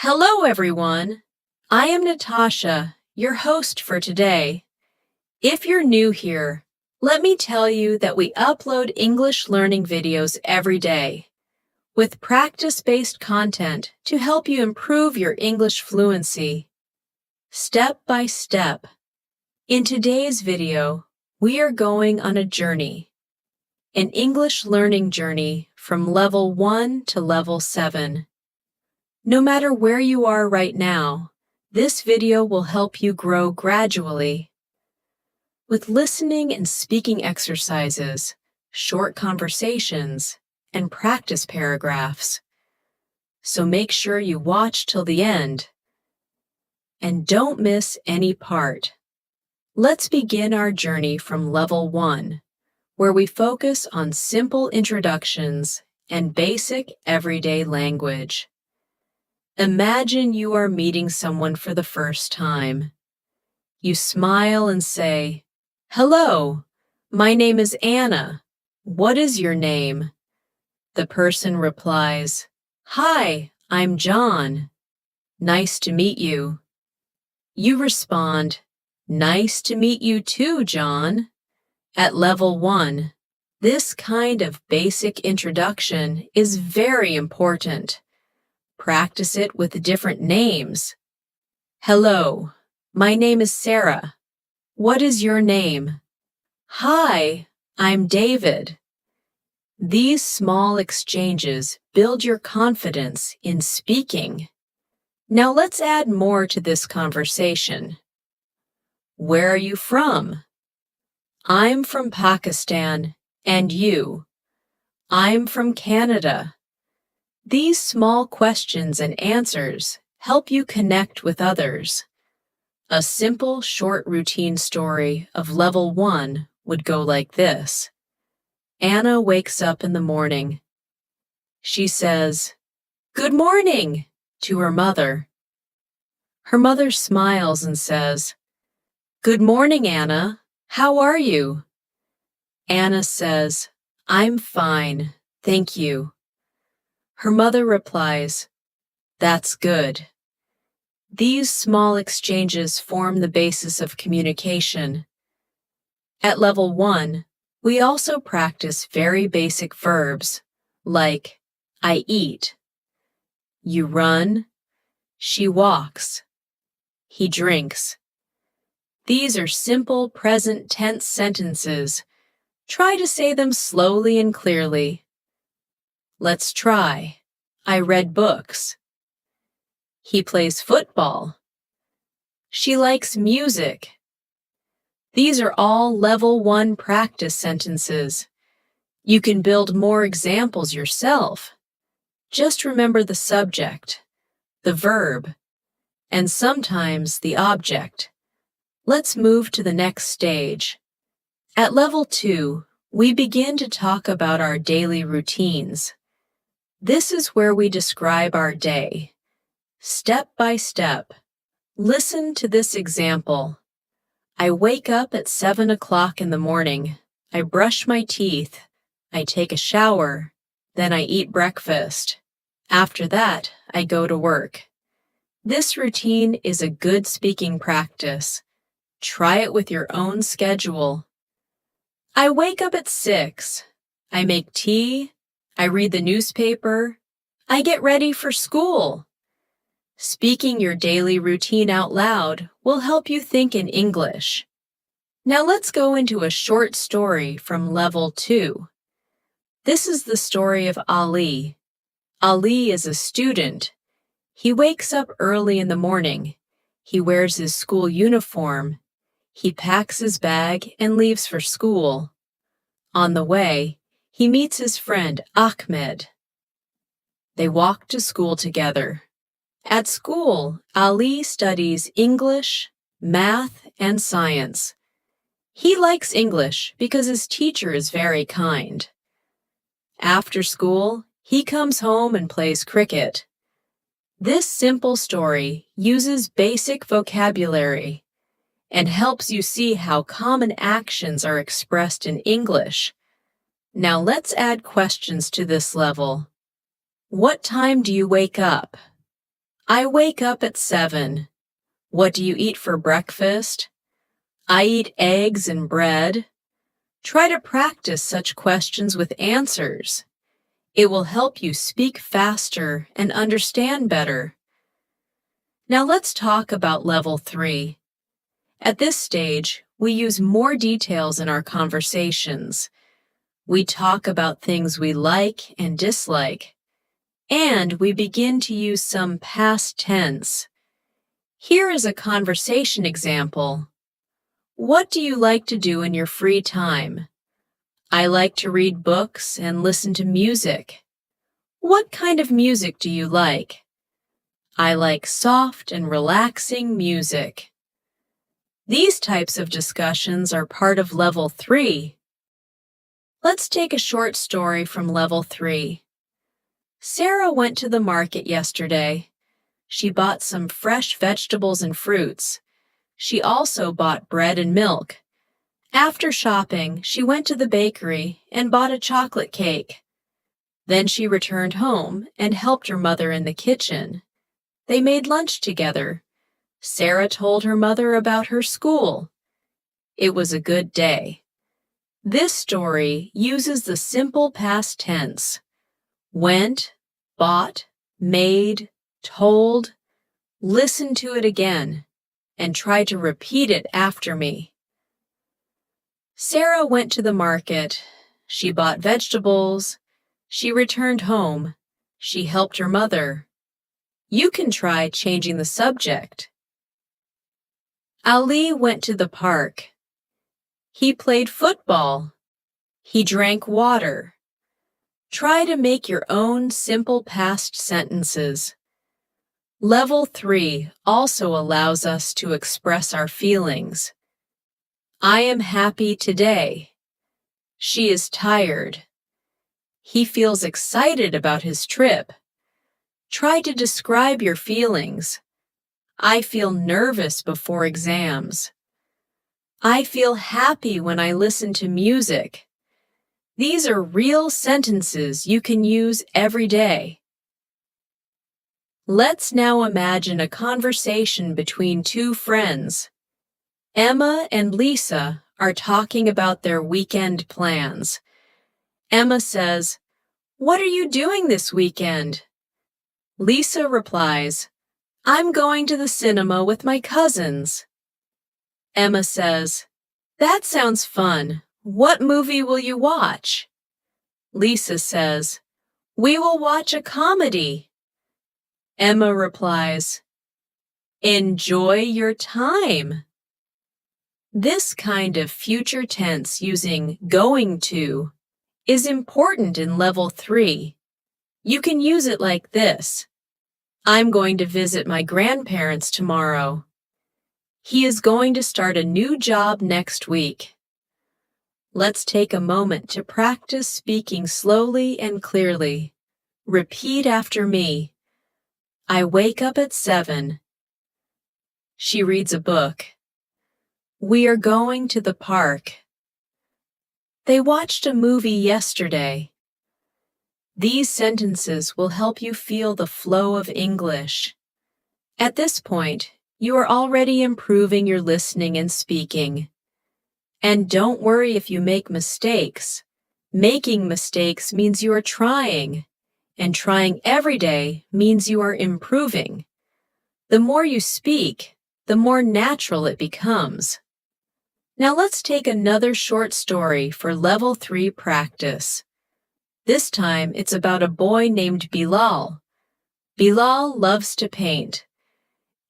Hello, everyone. I am Natasha, your host for today. If you're new here, let me tell you that we upload English learning videos every day with practice-based content to help you improve your English fluency. Step by step. In today's video, we are going on a journey, an English learning journey from level 1 to level 7. No matter where you are right now, this video will help you grow gradually. With listening and speaking exercises, short conversations, and practice paragraphs. So make sure you watch till the end. And don't miss any part. Let's begin our journey from level 1, where we focus on simple introductions and basic everyday language. Imagine you are meeting someone for the first time. You smile and say, "Hello, my name is Anna. What is your name?" The person replies, "Hi, I'm John. Nice to meet you." You respond, "Nice to meet you too, John." At level 1, this kind of basic introduction is very important. Practice it with different names. Hello, my name is Sarah. What is your name? Hi, I'm David. These small exchanges build your confidence in speaking. Now let's add more to this conversation. Where are you from? I'm from Pakistan, and you? I'm from Canada. These small questions and answers help you connect with others. A simple, short routine story of level 1 would go like this. Anna wakes up in the morning. She says, "Good morning," to her mother. Her mother smiles and says, "Good morning, Anna. How are you?" Anna says, "I'm fine, thank you." Her mother replies, "That's good." These small exchanges form the basis of communication. At level 1, we also practice very basic verbs, like I eat, you run, she walks, he drinks. These are simple present tense sentences. Try to say them slowly and clearly. Let's try. I read books. He plays football. She likes music. These are all level 1 practice sentences. You can build more examples yourself. Just remember the subject, the verb, and sometimes the object. Let's move to the next stage. At level 2, we begin to talk about our daily routines. This is where we describe our day, step by step. Listen to this example. I wake up at 7 o'clock in the morning. I brush my teeth. I take a shower. Then I eat breakfast. After that, I go to work. This routine is a good speaking practice. Try it with your own schedule. I wake up at 6. I make tea. I read the newspaper. I get ready for school. Speaking your daily routine out loud will help you think in English. Now let's go into a short story from level 2. This is the story of Ali. Ali is a student. He wakes up early in the morning. He wears his school uniform. He packs his bag and leaves for school. On the way, he meets his friend Ahmed. They walk to school together. At school, Ali studies English, math, and science. He likes English because his teacher is very kind. After school, he comes home and plays cricket. This simple story uses basic vocabulary and helps you see how common actions are expressed in English. Now let's add questions to this level. What time do you wake up? I wake up at 7. What do you eat for breakfast? I eat eggs and bread. Try to practice such questions with answers. It will help you speak faster and understand better. Now let's talk about level 3. At this stage, we use more details in our conversations. We talk about things we like and dislike, and we begin to use some past tense. Here is a conversation example. What do you like to do in your free time? I like to read books and listen to music. What kind of music do you like? I like soft and relaxing music. These types of discussions are part of level 3. Let's take a short story from level 3. Sarah went to the market yesterday. She bought some fresh vegetables and fruits. She also bought bread and milk. After shopping, she went to the bakery and bought a chocolate cake. Then she returned home and helped her mother in the kitchen. They made lunch together. Sarah told her mother about her school. It was a good day. This story uses the simple past tense. Went, bought, made, told. Listen to it again and try to repeat it after me. Sarah went to the market. She bought vegetables. She returned home. She helped her mother. You can try changing the subject. Ali went to the park. He played football. He drank water. Try to make your own simple past sentences. Level 3 also allows us to express our feelings. I am happy today. She is tired. He feels excited about his trip. Try to describe your feelings. I feel nervous before exams. I feel happy when I listen to music. These are real sentences you can use every day. Let's now imagine a conversation between two friends. Emma and Lisa are talking about their weekend plans. Emma says, "What are you doing this weekend?" Lisa replies, "I'm going to the cinema with my cousins." Emma says, "That sounds fun. What movie will you watch?" Lisa says, "We will watch a comedy." Emma replies, "Enjoy your time." This kind of future tense using going to is important in level 3. You can use it like this. I'm going to visit my grandparents tomorrow. He is going to start a new job next week. Let's take a moment to practice speaking slowly and clearly. Repeat after me. I wake up at 7. She reads a book. We are going to the park. They watched a movie yesterday. These sentences will help you feel the flow of English. At this point, you are already improving your listening and speaking. And don't worry if you make mistakes. Making mistakes means you are trying, and trying every day means you are improving. The more you speak, the more natural it becomes. Now let's take another short story for level 3 practice. This time it's about a boy named Bilal. Bilal loves to paint.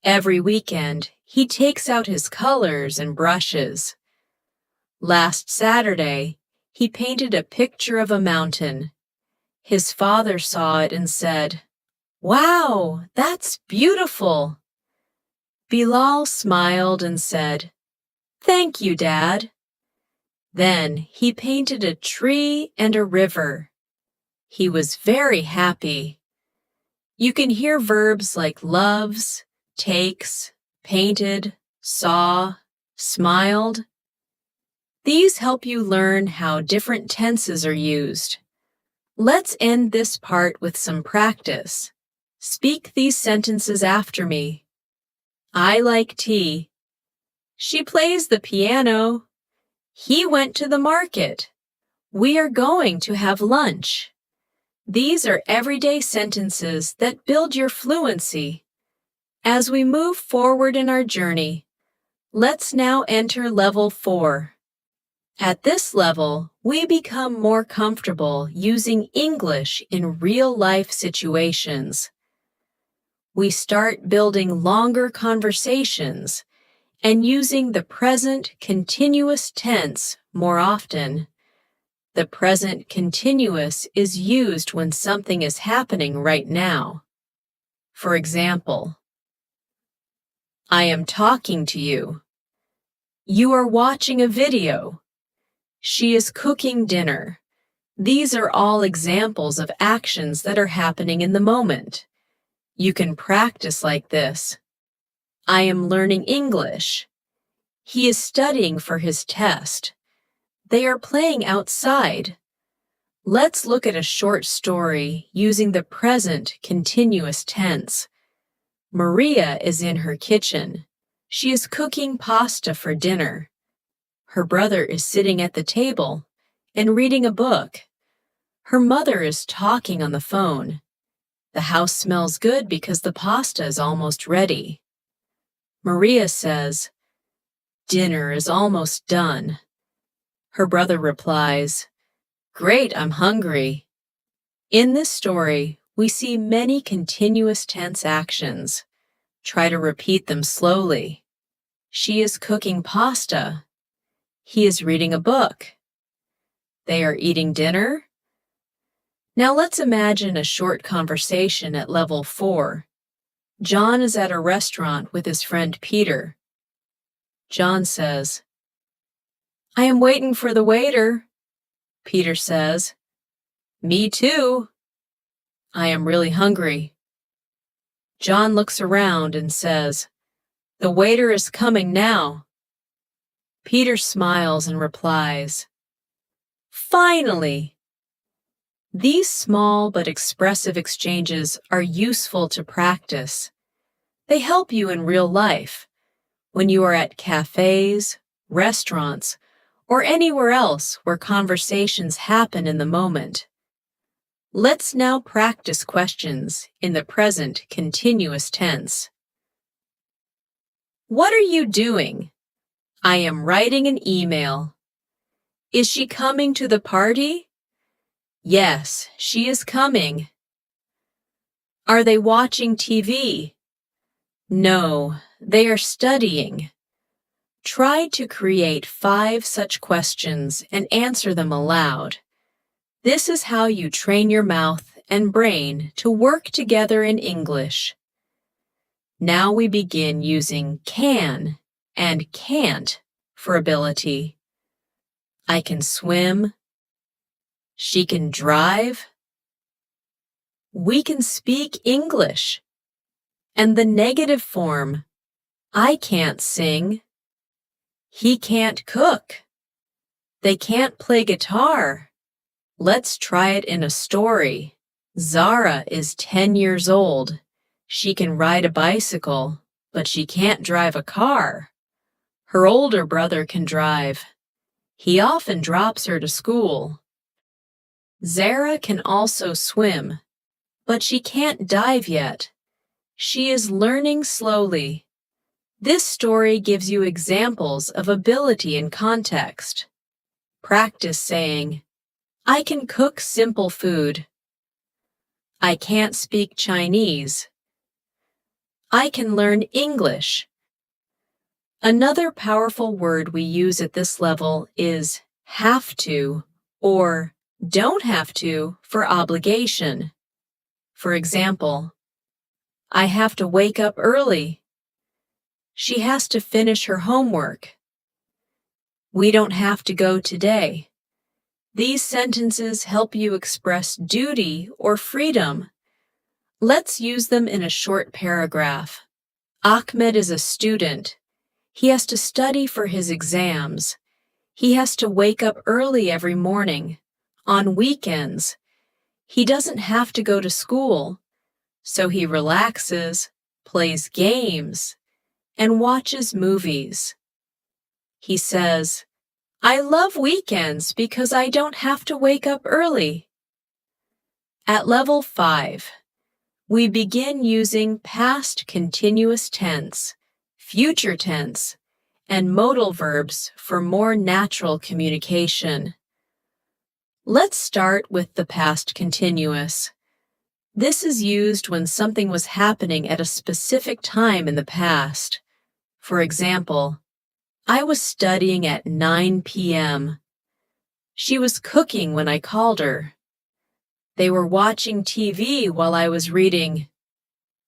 Every weekend, he takes out his colors and brushes. Last Saturday, he painted a picture of a mountain. His father saw it and said, "Wow, that's beautiful." Bilal smiled and said, "Thank you, Dad." Then he painted a tree and a river. He was very happy. You can hear verbs like loves, takes, painted, saw, smiled. These help you learn how different tenses are used. Let's end this part with some practice. Speak these sentences after me. I like tea. She plays the piano. He went to the market. We are going to have lunch. These are everyday sentences that build your fluency. As we move forward in our journey, let's now enter level 4. At this level, we become more comfortable using English in real-life situations. We start building longer conversations and using the present continuous tense more often. The present continuous is used when something is happening right now. For example, I am talking to you. You are watching a video. She is cooking dinner. These are all examples of actions that are happening in the moment. You can practice like this. I am learning English. He is studying for his test. They are playing outside. Let's look at a short story using the present continuous tense. Maria is in her kitchen. She is cooking pasta for dinner. Her brother is sitting at the table and reading a book. Her mother is talking on the phone. The house smells good because the pasta is almost ready. Maria says, "Dinner is almost done." Her brother replies, "Great, I'm hungry." In this story, we see many continuous tense actions. Try to repeat them slowly. She is cooking pasta. He is reading a book. They are eating dinner. Now let's imagine a short conversation at level 4. John is at a restaurant with his friend Peter. John says, "I am waiting for the waiter." Peter says, "Me too. I am really hungry." John looks around and says, "The waiter is coming now." Peter smiles and replies, "Finally!" These small but expressive exchanges are useful to practice. They help you in real life, when you are at cafes, restaurants, or anywhere else where conversations happen in the moment. Let's now practice questions in the present continuous tense. What are you doing? I am writing an email. Is she coming to the party? Yes, she is coming. Are they watching TV? No, they are studying. Try to create 5 such questions and answer them aloud. This is how you train your mouth and brain to work together in English. Now we begin using can and can't for ability. I can swim. She can drive. We can speak English. And the negative form, I can't sing. He can't cook. They can't play guitar. Let's try it in a story. Zara is 10 years old. She can ride a bicycle, but she can't drive a car. Her older brother can drive. He often drops her to school. Zara can also swim, but she can't dive yet. She is learning slowly. This story gives you examples of ability in context. Practice saying, I can cook simple food. I can't speak Chinese. I can Learn English. Another powerful word we use at this level is have to or don't have to for obligation. For example, I have to wake up early. She has to finish her homework. We don't have to go today. These sentences help you express duty or freedom. Let's use them in a short paragraph. Ahmed is a student. He has to study for his exams. He has to wake up early every morning. On weekends, he doesn't have to go to school. so he relaxes, plays games, and watches movies. He says, "I love weekends because I don't have to wake up early." At level 5, we begin using past continuous tense, future tense, and modal verbs for more natural communication. Let's start with the past continuous. This is used when something was happening at a specific time in the past. For example, I was studying at 9 p.m. She was cooking when I called her. They were watching TV while I was reading.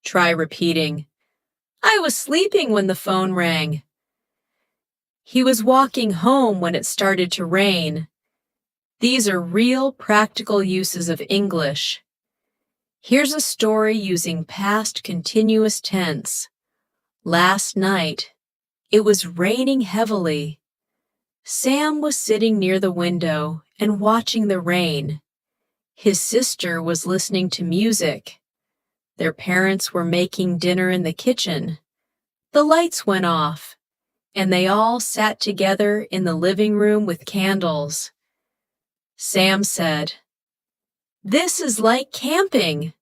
Try repeating. I was sleeping when the phone rang. He was walking home when it started to rain. These are real practical uses of English. Here's a story using past continuous tense. Last night, it was raining heavily. Sam was sitting near the window and watching the rain. His sister was listening to music. Their parents were making dinner in the kitchen. The lights went off, and they all sat together in the living room with candles. Sam said, "This is like camping."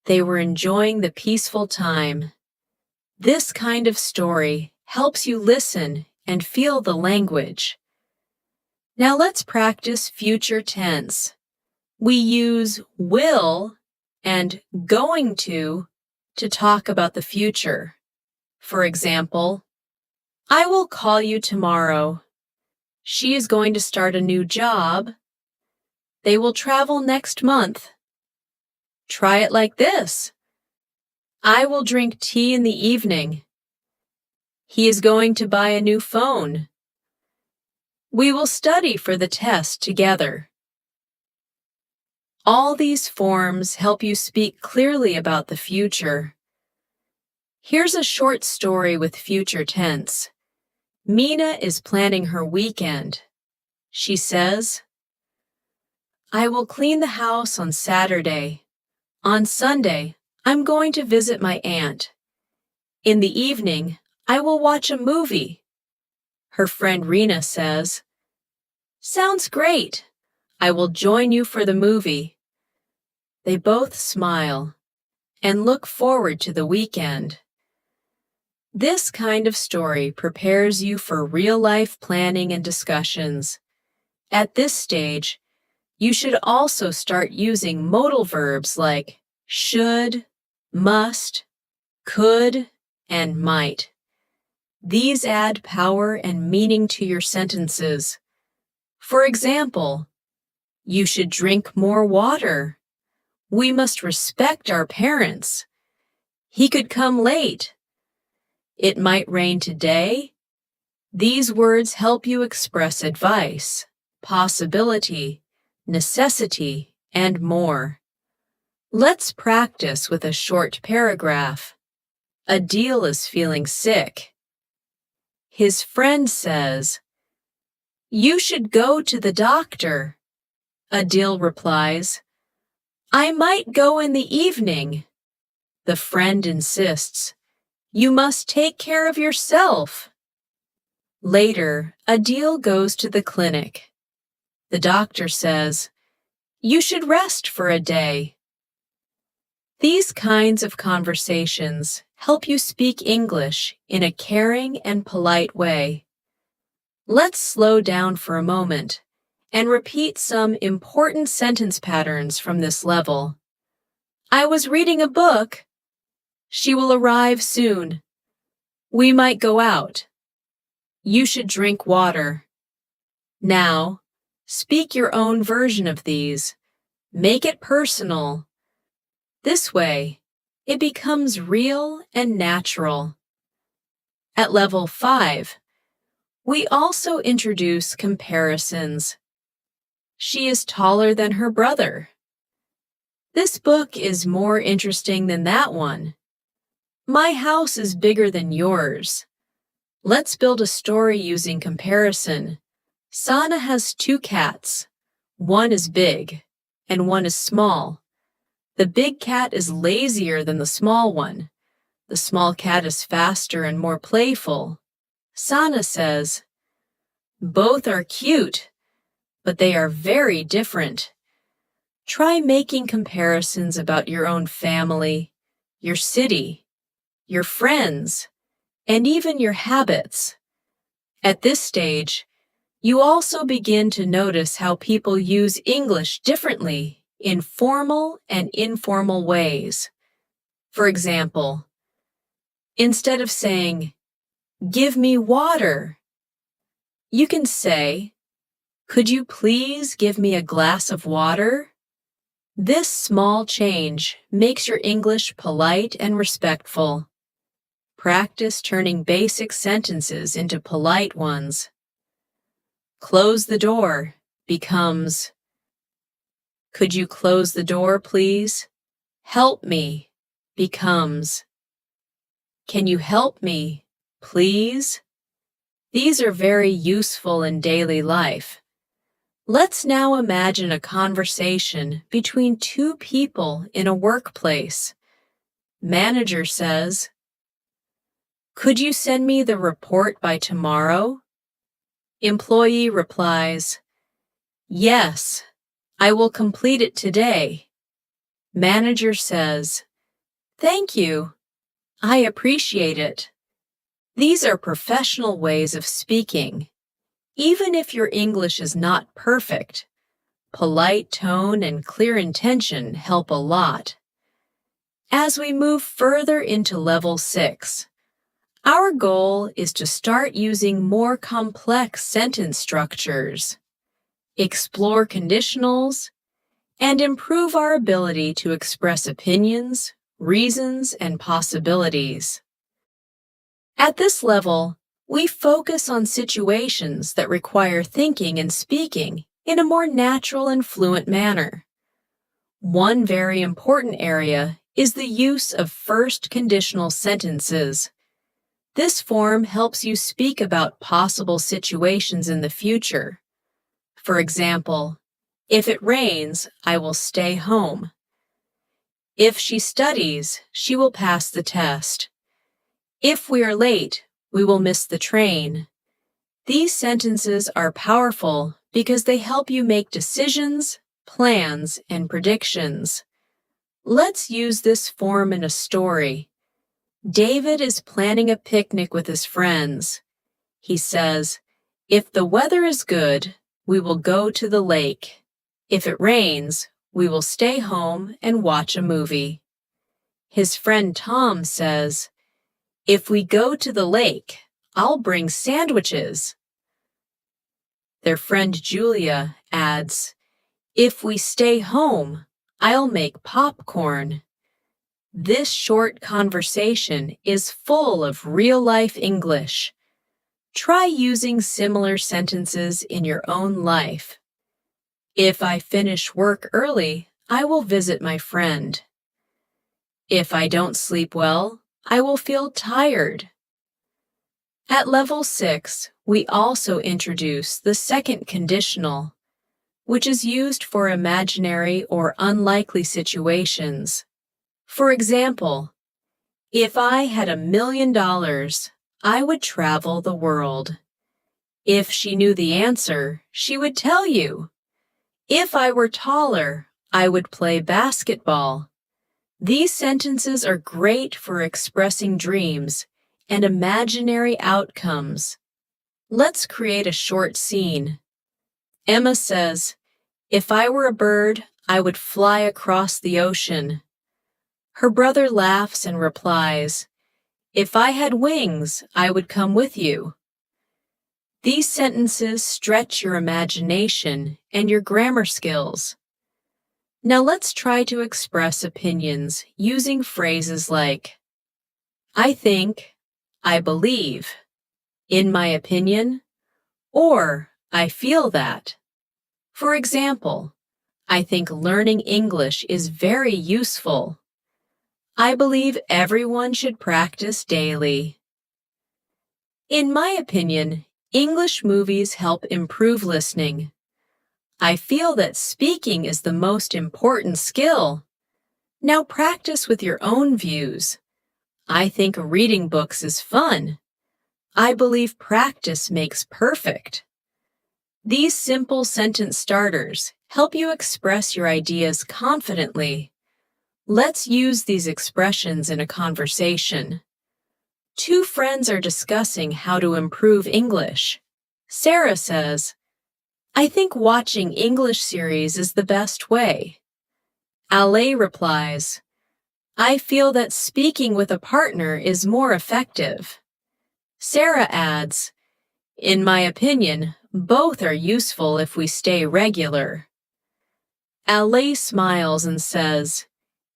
They were enjoying the peaceful time. This kind of story helps you listen and feel the language. Now let's practice future tense. We use will and going to talk about the future. For example, I will call you tomorrow. She is going to start a new job. They will travel next month. Try it like this. I will drink tea in the evening. He is going to buy a new phone. We will study for the test together. All these forms help you speak clearly about the future. Here's a short story with future tense. Mina is planning her weekend. She says, I will clean the house on Saturday. On Sunday, I'm going to visit my aunt. In the evening, I will watch a movie. Her friend Rena says, Sounds great. I will join you for the movie. They both smile and look forward to the weekend. This kind of story prepares you for real-life planning and discussions. At this stage, you should also start using modal verbs like should, must, could, and might. These add power and meaning to your sentences. For example, you should drink more water. We must respect our parents. He could come late. It might rain today. These words help you express advice, possibility, necessity, and more. Let's practice with a short paragraph. Adil is feeling sick. His friend says, You should go to the doctor. Adil replies, I might go in the evening. The friend insists, You must take care of yourself. Later, Adil goes to the clinic. The doctor says, You should rest for a day. These kinds of conversations help you speak English in a caring and polite way. Let's slow down for a moment and repeat some important sentence patterns from this level. I was reading a book. She will arrive soon. We might go out. You should drink water. Now, speak your own version of these. Make it personal. This way, it becomes real and natural. At level 5, we also introduce comparisons. She is taller than her brother. This book is more interesting than that one. My house is bigger than yours. Let's build a story using comparison. Sana has 2 cats. One is big, and one is small. The big cat is lazier than the small one. The small cat is faster and more playful. Sana says, both are cute, but they are very different. Try making comparisons about your own family, your city, your friends, and even your habits. At this stage, you also begin to notice how people use English differently in formal and informal ways. For example, instead of saying, "Give me water," you can say, "Could you please give me a glass of water?" This small change makes your English polite and respectful. Practice turning basic sentences into polite ones. Close the door becomes, "Could you close the door, please?" Help me becomes, "Can you help me, please?" These are very useful in daily life. Let's now imagine a conversation between two people in a workplace. Manager says, "Could you send me the report by tomorrow?" Employee replies, "Yes, I will complete it today." Manager says, "Thank you. I appreciate it." These are professional ways of speaking. Even if your English is not perfect, polite tone and clear intention help a lot. As we move further into level 6, our goal is to start using more complex sentence structures, explore conditionals, and improve our ability to express opinions, reasons, and possibilities. At this level, we focus on situations that require thinking and speaking in a more natural and fluent manner. One very important area is the use of first conditional sentences. This form helps you speak about possible situations in the future. For example, if it rains, I will stay home. If she studies, she will pass the test. If we are late, we will miss the train. These sentences are powerful because they help you make decisions, plans, and predictions. Let's use this form in a story. David is planning a picnic with his friends. He says, "If the weather is good, we will go to the lake. If it rains, we will stay home and watch a movie." His friend Tom says, "If we go to the lake, I'll bring sandwiches." Their friend Julia adds, "If we stay home, I'll make popcorn." This short conversation is full of real-life English. Try using similar sentences in your own life. If I finish work early, I will visit my friend. If I don't sleep well, I will feel tired. At level 6, we also introduce the second conditional, which is used for imaginary or unlikely situations. For example, if I had $1 million, I would travel the world. If she knew the answer, she would tell you. If I were taller, I would play basketball. These sentences are great for expressing dreams and imaginary outcomes. Let's create a short scene. Emma says, "If I were a bird, I would fly across the ocean." Her brother laughs and replies, "If I had wings, I would come with you." These sentences stretch your imagination and your grammar skills. Now let's try to express opinions using phrases like, "I think," "I believe," "in my opinion," or "I feel that." For example, I think learning English is very useful. I believe everyone should practice daily. In my opinion, English movies help improve listening. I feel that speaking is the most important skill. Now practice with your own views. I think reading books is fun. I believe practice makes perfect. These simple sentence starters help you express your ideas confidently. Let's use these expressions in a conversation. Two friends are discussing how to improve English. Sarah says, I think watching English series is the best way. Ale replies, I feel that speaking with a partner is more effective. Sarah adds, in my opinion, both are useful if we stay regular. Ale smiles and says,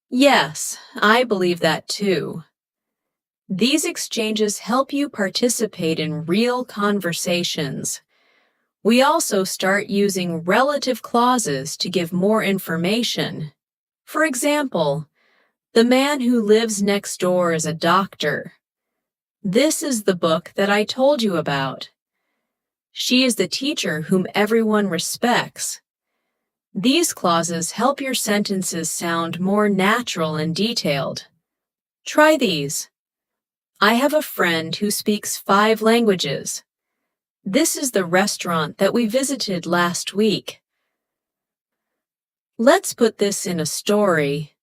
yes, I believe that too. These exchanges help you participate in real conversations. We also start using relative clauses to give more information. For example, the man who lives next door is a doctor. This is the book that I told you about. She is the teacher whom everyone respects. These clauses help your sentences sound more natural and detailed. Try these. I have a friend who speaks 5 languages. This is the restaurant that we visited last week. Let's put this in a story.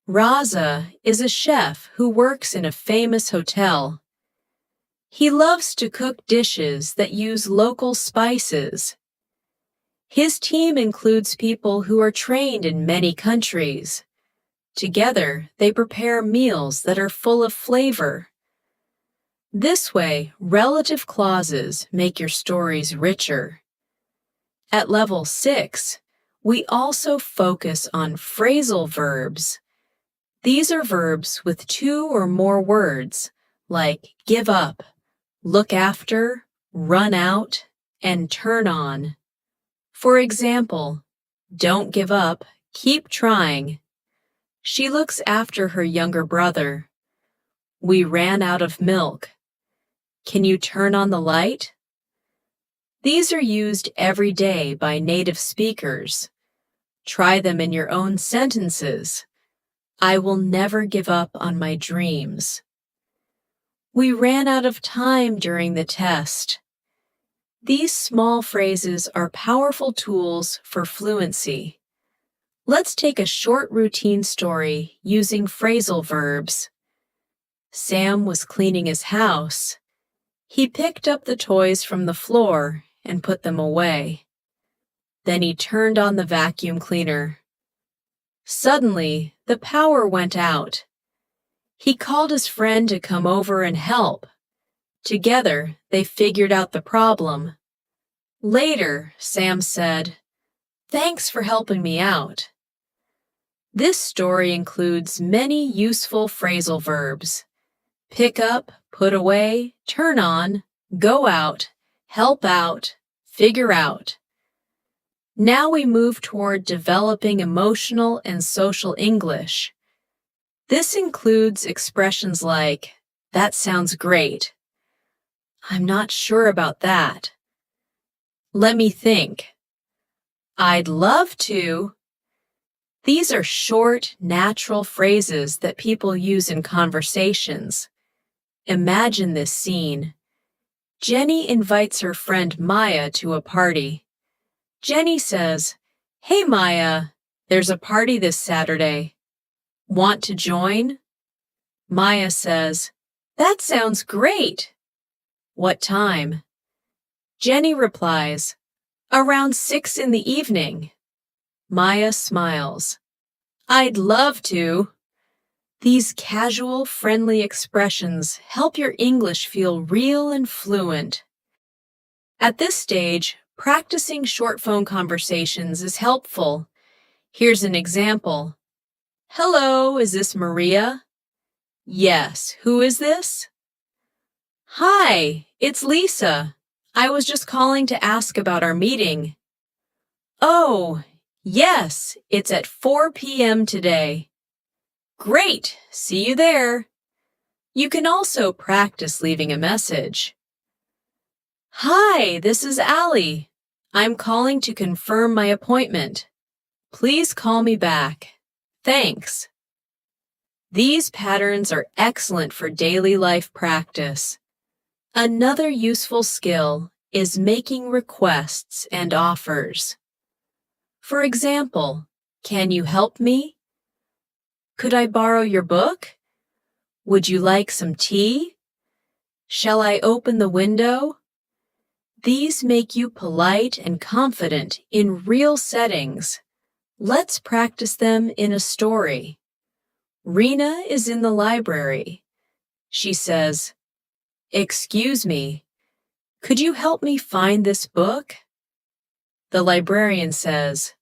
Raza is a chef who works in a famous hotel. He loves to cook dishes that use local spices. His team includes people who are trained in many countries. Together, they prepare meals that are full of flavor. This way, relative clauses make your stories richer. At level 6, we also focus on phrasal verbs. These are verbs with 2 or more words, like give up, look after, run out, and turn on. For example, don't give up, keep trying. She looks after her younger brother. We ran out of milk. Can you turn on the light? These are used every day by native speakers. Try them in your own sentences. I will never give up on my dreams. We ran out of time during the test. These small phrases are powerful tools for fluency. Let's take a short routine story using phrasal verbs. Sam was cleaning his house. He picked up the toys from the floor and put them away. Then he turned on the vacuum cleaner. Suddenly, the power went out. He called his friend to come over and help. Together, they figured out the problem. Later, Sam said, "Thanks for helping me out." This story includes many useful phrasal verbs. Pick up, put away, turn on, go out, help out, figure out. Now we move toward developing emotional and social English. This includes expressions like, "That sounds great." "I'm not sure about that." "Let me think." "I'd love to." These are short, natural phrases that people use in conversations. Imagine this scene. Jenny invites her friend Maya to a party. Jenny says, "Hey Maya, there's a party this Saturday. Want to join?" Maya says, "That sounds great." "What time?" Jenny replies, "Around 6 in the evening." Maya smiles. "I'd love to." These casual, friendly expressions help your English feel real and fluent. At this stage, practicing short phone conversations is helpful. Here's an example. "Hello, is this Maria?" "Yes, who is this?" "Hi, it's Lisa. I was just calling to ask about our meeting." "Oh, yes, it's at 4 p.m. today." "Great, see you there." You can also practice leaving a message. "Hi, this is Allie. I'm calling to confirm my appointment. Please call me back. Thanks." These patterns are excellent for daily life practice. Another useful skill is making requests and offers. For example, can you help me? Could I borrow your book? Would you like some tea? Shall I open the window? These make you polite and confident in real settings. Let's practice them in a story. Rena is in the library. She says, "Excuse me, could you help me find this book?" The librarian says,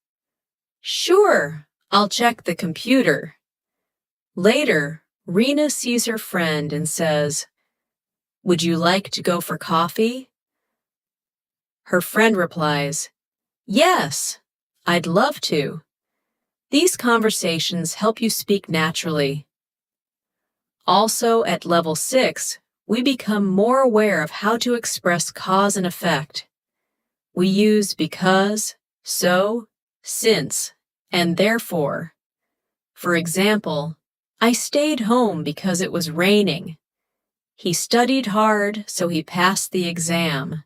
"Sure, I'll check the computer." Later, Rena sees her friend and says, "Would you like to go for coffee?" Her friend replies, "Yes, I'd love to." These conversations help you speak naturally. Also, at level 6, we become more aware of how to express cause and effect. We use because, so, since, and therefore. For example, I stayed home because it was raining. He studied hard, so he passed the exam.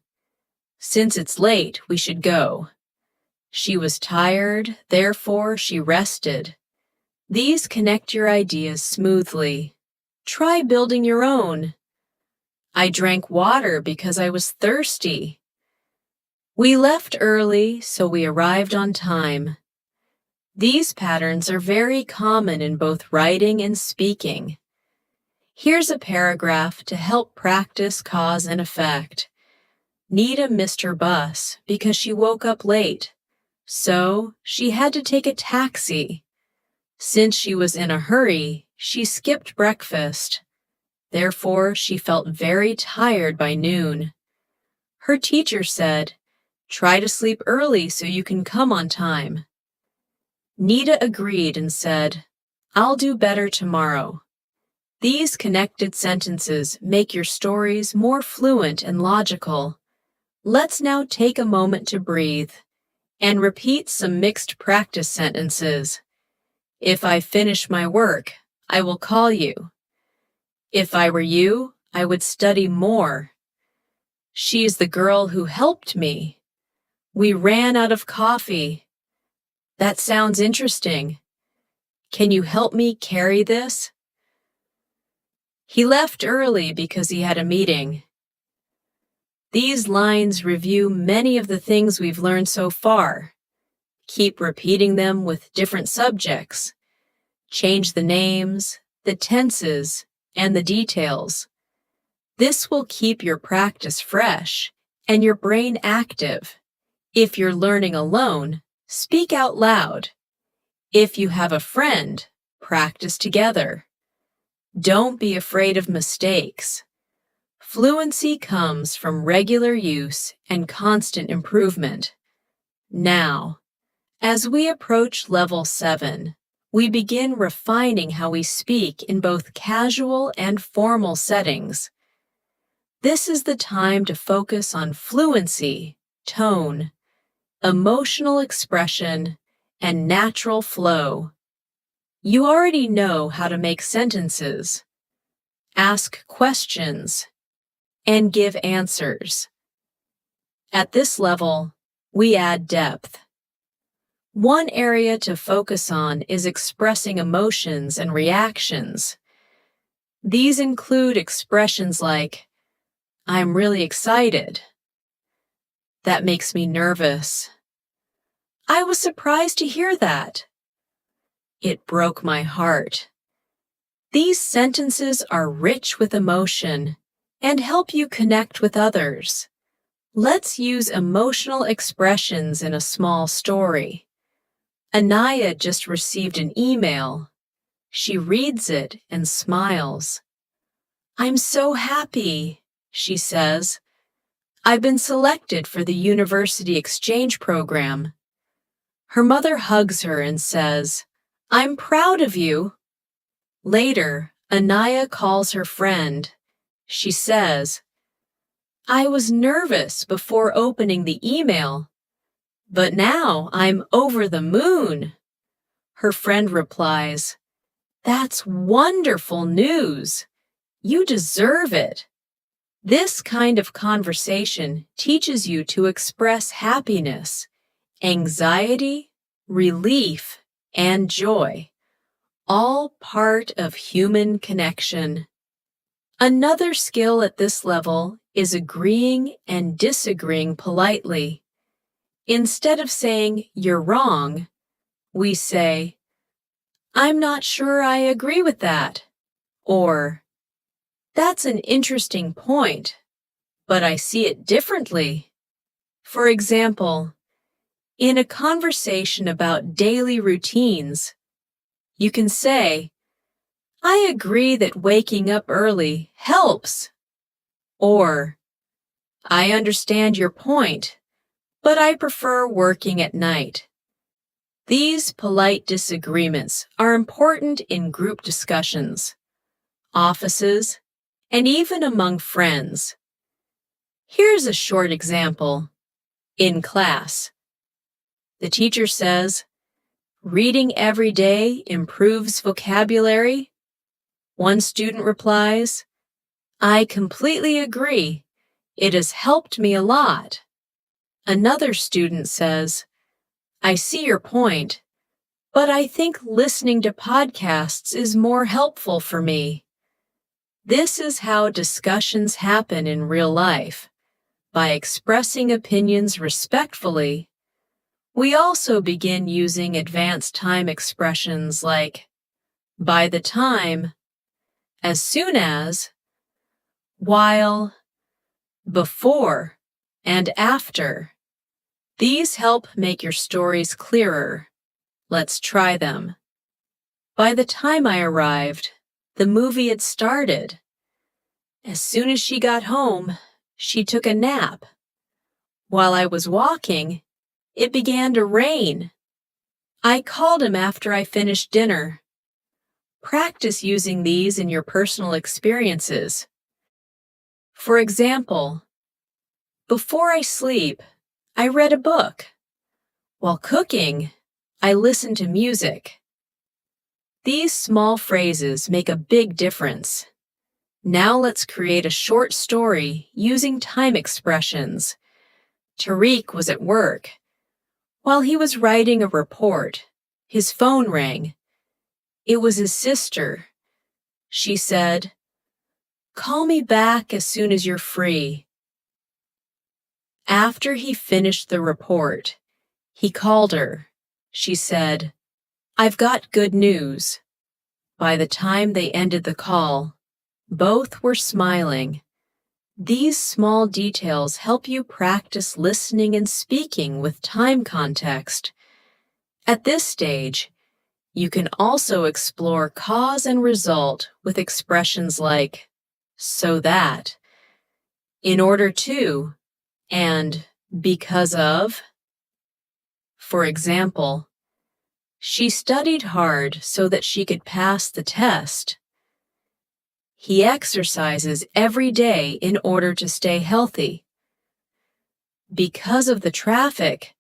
Since it's late, we should go. She was tired, therefore she rested. These connect your ideas smoothly. Try building your own. I drank water because I was thirsty. We left early, so we arrived on time. These patterns are very common in both writing and speaking. Here's a paragraph to help practice cause and effect. Nita missed her bus because she woke up late, so she had to take a taxi. Since she was in a hurry, she skipped breakfast. Therefore, she felt very tired by noon. Her teacher said, "Try to sleep early so you can come on time." Nita agreed and said, "I'll do better tomorrow." These connected sentences make your stories more fluent and logical. Let's now take a moment to breathe and repeat some mixed practice sentences. If I finish my work, I will call you. If I were you, I would study more. She's the girl who helped me. We ran out of coffee. That sounds interesting. Can you help me carry this? He left early because he had a meeting. These lines review many of the things we've learned so far. Keep repeating them with different subjects. Change the names, the tenses, and the details. This will keep your practice fresh and your brain active. If you're learning alone, speak out loud. If you have a friend, practice together. Don't be afraid of mistakes. Fluency comes from regular use and constant improvement. Now, as we approach level 7, we begin refining how we speak in both casual and formal settings. This is the time to focus on fluency, tone, emotional expression, and natural flow. You already know how to make sentences, ask questions, and give answers. At this level, we add depth. One area to focus on is expressing emotions and reactions. These include expressions like, "I'm really excited." "That makes me nervous." "I was surprised to hear that." "It broke my heart." These sentences are rich with emotion and help you connect with others. Let's use emotional expressions in a small story. Anaya just received an email. She reads it and smiles. "I'm so happy," she says. "I've been selected for the university exchange program." Her mother hugs her and says, "I'm proud of you." Later, Anaya calls her friend. She says, "I was nervous before opening the email, but now I'm over the moon." Her friend replies, That's wonderful news. You deserve it. This kind of conversation teaches you to express happiness, anxiety, relief, and joy, all part of human connection. Another skill at this level is agreeing and disagreeing politely. Instead of saying, "You're wrong," we say, "I'm not sure I agree with that," or "That's an interesting point, but I see it differently." For example, in a conversation about daily routines, you can say, "I agree that waking up early helps," or "I understand your point, but I prefer working at night." These polite disagreements are important in group discussions, offices, and even among friends. Here's a short example. In class, the teacher says, "Reading every day improves vocabulary." One student replies, "I completely agree. It has helped me a lot." Another student says, "I see your point, but I think listening to podcasts is more helpful for me." This is how discussions happen in real life, by expressing opinions respectfully. We also begin using advanced time expressions like by the time, as soon as, while, before, and after. These help make your stories clearer. Let's try them. By the time I arrived, the movie had started. As soon as she got home, she took a nap. While I was walking, it began to rain. I called him after I finished dinner. Practice using these in your personal experiences. For example, before I sleep, I read a book. While cooking, I listened to music. These small phrases make a big difference. Now let's create a short story using time expressions. Tariq was at work. While he was writing a report, his phone rang. It was his sister. She said, "Call me back as soon as you're free." After he finished the report, he called her. She said, "I've got good news." By the time they ended the call, both were smiling. These small details help you practice listening and speaking with time context. At this stage, you can also explore cause and result with expressions like "so that," "in order to," and "because of." For example, she studied hard so that she could pass the test. He exercises every day in order to stay healthy. Because of the traffic,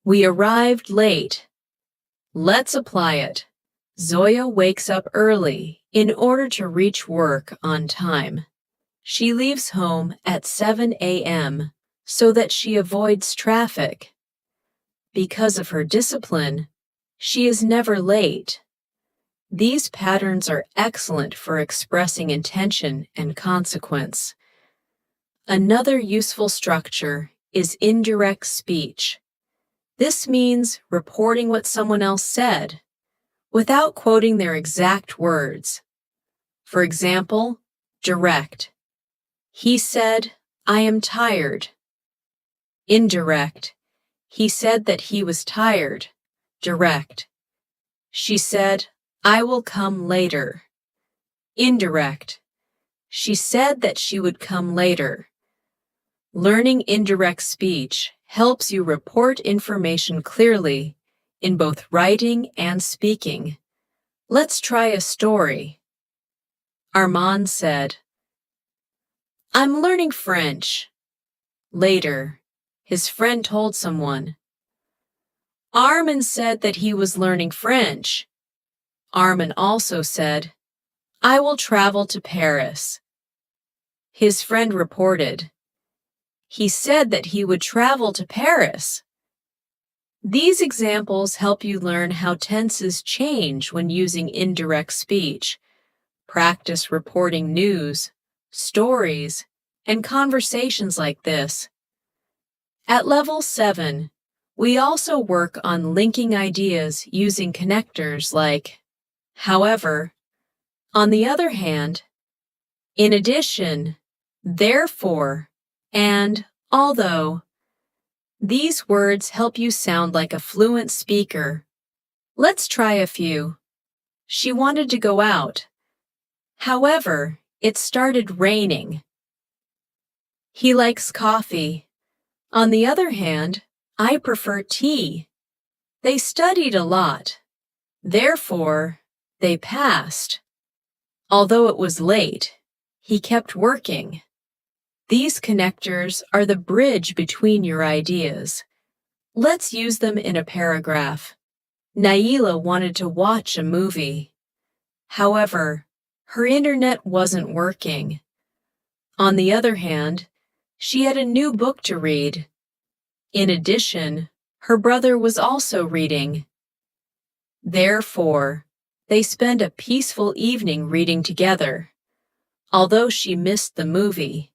we arrived late. Let's apply it. Zoya wakes up early in order to reach work on time. She leaves home at 7 a.m. so that she avoids traffic. Because of her discipline, she is never late. These patterns are excellent for expressing intention and consequence. Another useful structure is indirect speech. This means reporting what someone else said, without quoting their exact words. For example, direct. He said, "I am tired." Indirect. He said that he was tired. Direct. She said, "I will come later." Indirect. She said that she would come later. Learning indirect speech helps you report information clearly in both writing and speaking. Let's try a story. Armand said, "I'm learning French." Later, his friend told someone, "Armand said that he was learning French." Armin also said, "I will travel to Paris." His friend reported, "He said that he would travel to Paris." These examples help you learn how tenses change when using indirect speech. Practice reporting news, stories, and conversations like this. At level 7, we also work on linking ideas using connectors like however, on the other hand, in addition, therefore, and although. These words help you sound like a fluent speaker. Let's try a few. She wanted to go out. However, it started raining. He likes coffee. On the other hand, I prefer tea. They studied a lot. Therefore, they passed. Although it was late, he kept working. These connectors are the bridge between your ideas. Let's use them in a paragraph. Naila wanted to watch a movie. However, her internet wasn't working. On the other hand, she had a new book to read. In addition, her brother was also reading. Therefore, they spent a peaceful evening reading together. Although she missed the movie,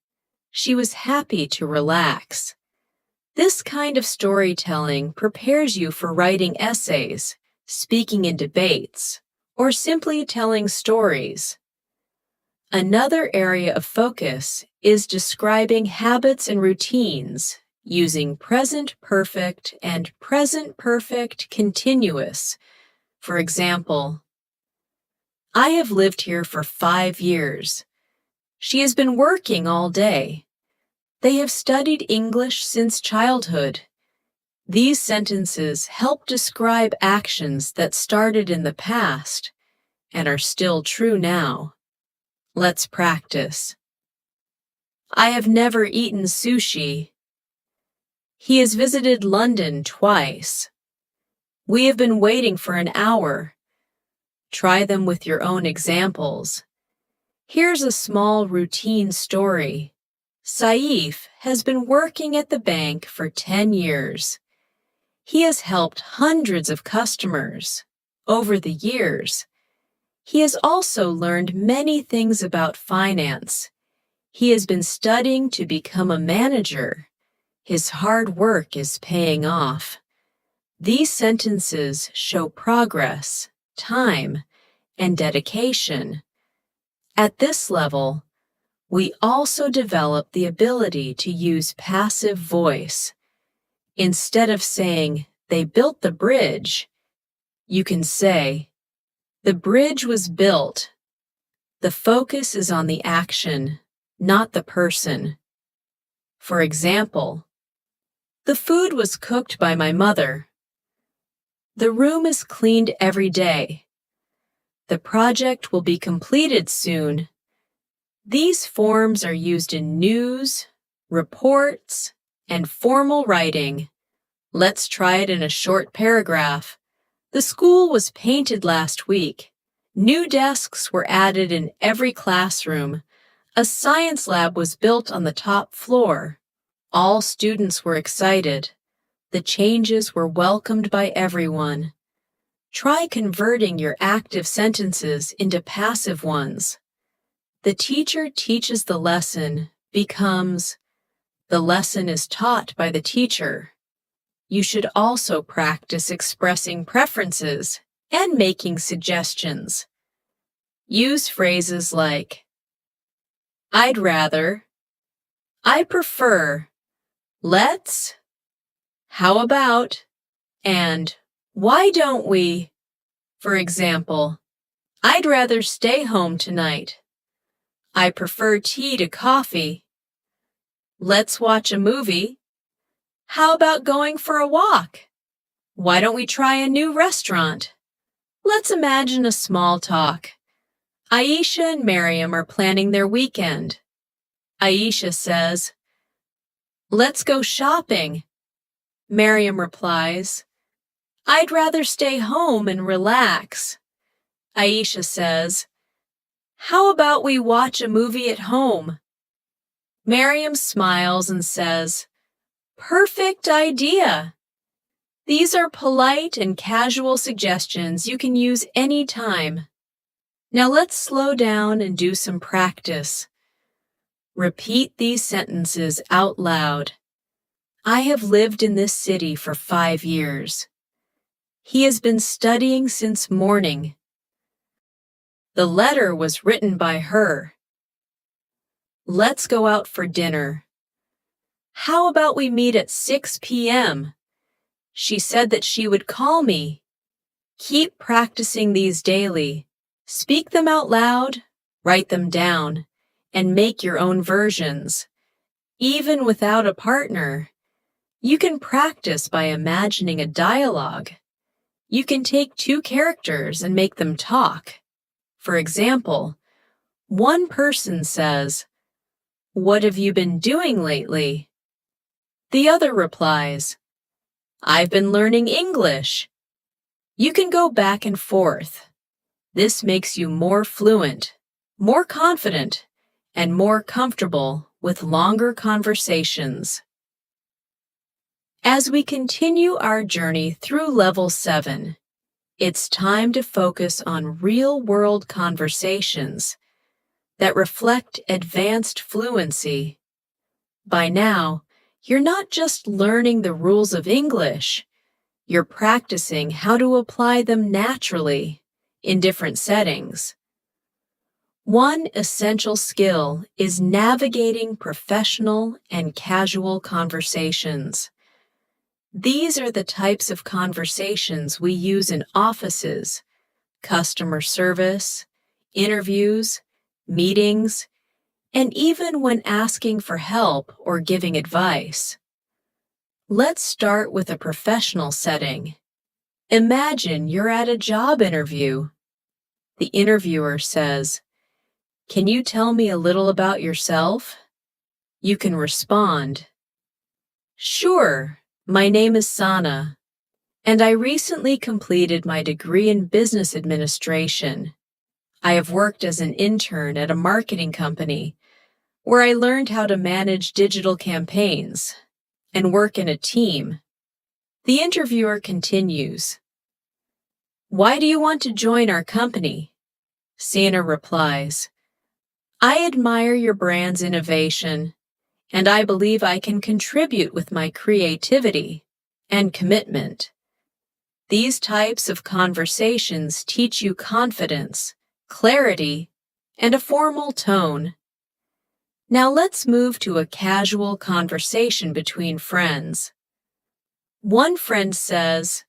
she was happy to relax. This kind of storytelling prepares you for writing essays, speaking in debates, or simply telling stories. Another area of focus is describing habits and routines using present perfect and present perfect continuous. For example, I have lived here for 5 years. She has been working all day. They have studied English since childhood. These sentences help describe actions that started in the past and are still true now. Let's practice. I have never eaten sushi. He has visited London twice. We have been waiting for an hour. Try them with your own examples. Here's a small routine story. Saif has been working at the bank for 10 years. He has helped hundreds of customers over the years. He has also learned many things about finance. He has been studying to become a manager. His hard work is paying off. These sentences show progress, time, and dedication. At this level, we also develop the ability to use passive voice. Instead of saying, "They built the bridge," you can say, "The bridge was built." The focus is on the action, not the person. For example, the food was cooked by my mother. The room is cleaned every day. The project will be completed soon. These forms are used in news, reports, and formal writing. Let's try it in a short paragraph. The school was painted last week. New desks were added in every classroom. A science lab was built on the top floor. All students were excited. The changes were welcomed by everyone. Try converting your active sentences into passive ones. The teacher teaches the lesson becomes, the lesson is taught by the teacher. You should also practice expressing preferences and making suggestions. Use phrases like, I'd rather, I prefer, let's, how about, and why don't we? For example, I'd rather stay home tonight. I prefer tea to coffee. Let's watch a movie. How about going for a walk? Why don't we try a new restaurant? Let's imagine a small talk. Aisha and Miriam are planning their weekend. Aisha says, "Let's go shopping." Miriam replies, "I'd rather stay home and relax." Aisha says, "How about we watch a movie at home?" Miriam smiles and says, "Perfect idea." These are polite and casual suggestions you can use anytime. Now let's slow down and do some practice. Repeat these sentences out loud. I have lived in this city for 5 years. He has been studying since morning. The letter was written by her. Let's go out for dinner. How about we meet at 6 p.m.? She said that she would call me. Keep practicing these daily. Speak them out loud, write them down, and make your own versions. Even without a partner, you can practice by imagining a dialogue. You can take 2 characters and make them talk. For example, one person says, "What have you been doing lately?" The other replies, "I've been learning English." You can go back and forth. This makes you more fluent, more confident, and more comfortable with longer conversations. As we continue our journey through Level 7, it's time to focus on real-world conversations that reflect advanced fluency. By now, you're not just learning the rules of English, you're practicing how to apply them naturally in different settings. One essential skill is navigating professional and casual conversations. These are the types of conversations we use in offices, customer service, interviews, meetings, and even when asking for help or giving advice. Let's start with a professional setting. Imagine you're at a job interview. The interviewer says, "Can you tell me a little about yourself?" You can respond, "Sure, my name is Sana, and I recently completed my degree in business administration. I have worked as an intern at a marketing company where I learned how to manage digital campaigns and work in a team." The interviewer continues, "Why do you want to join our company?" Sana replies, "I admire your brand's innovation, and I believe I can contribute with my creativity and commitment." These types of conversations teach you confidence, clarity, and a formal tone. Now let's move to a casual conversation between friends. One friend says,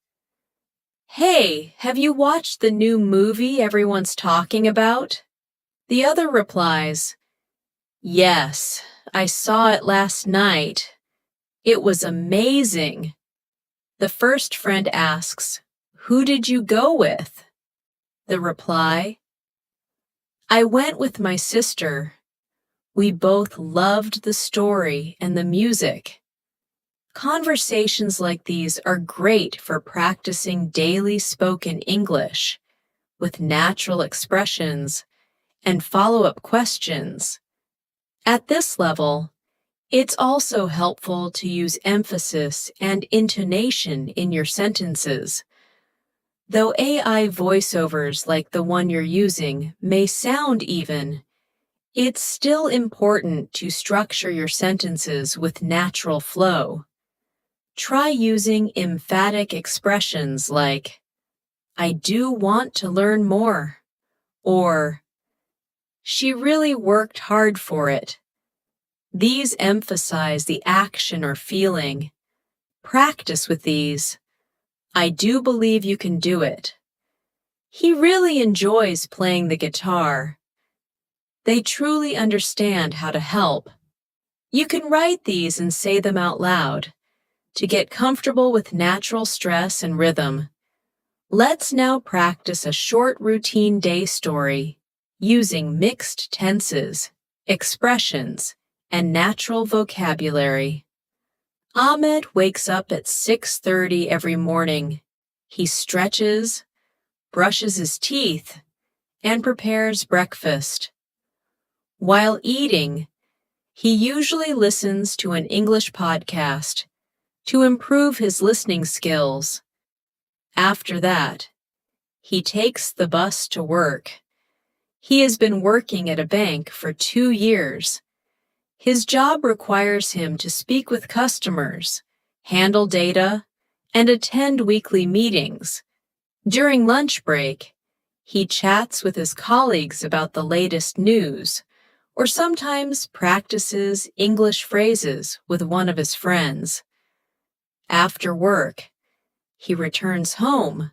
"Hey, have you watched the new movie everyone's talking about?" The other replies, "Yes, I saw it last night. It was amazing." The first friend asks, "Who did you go with?" The reply, "I went with my sister. We both loved the story and the music." Conversations like these are great for practicing daily spoken English with natural expressions and follow-up questions. At this level, it's also helpful to use emphasis and intonation in your sentences. Though AI voiceovers like the one you're using may sound even, it's still important to structure your sentences with natural flow. Try using emphatic expressions like, "I do want to learn more," or "She really worked hard for it." These emphasize the action or feeling. Practice with these. "I do believe you can do it." "He really enjoys playing the guitar." They truly understand how to help. You can write these and say them out loud to get comfortable with natural stress and rhythm. Let's now practice a short routine day story using mixed tenses, expressions, and natural vocabulary. Ahmed wakes up at 6:30 every morning. He stretches, brushes his teeth, and prepares breakfast. While eating, he usually listens to an English podcast to improve his listening skills. After that, he takes the bus to work. He has been working at a bank for 2 years. His job requires him to speak with customers, handle data, and attend weekly meetings. During lunch break, he chats with his colleagues about the latest news, or sometimes practices English phrases with one of his friends. After work, he returns home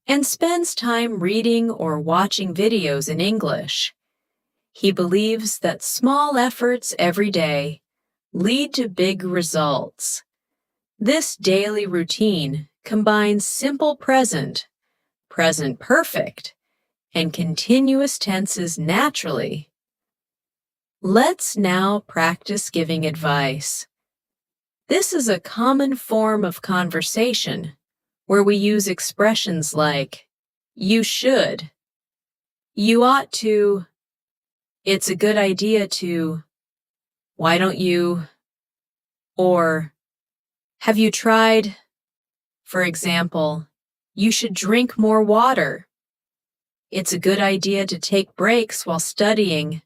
and spends time reading or watching videos in English. He believes that small efforts every day lead to big results. This daily routine combines simple present, present perfect, and continuous tenses naturally. Let's now practice giving advice. This is a common form of conversation where we use expressions like, you should, you ought to, it's a good idea to, why don't you, or have you tried? For example, you should drink more water. It's a good idea to take breaks while studying.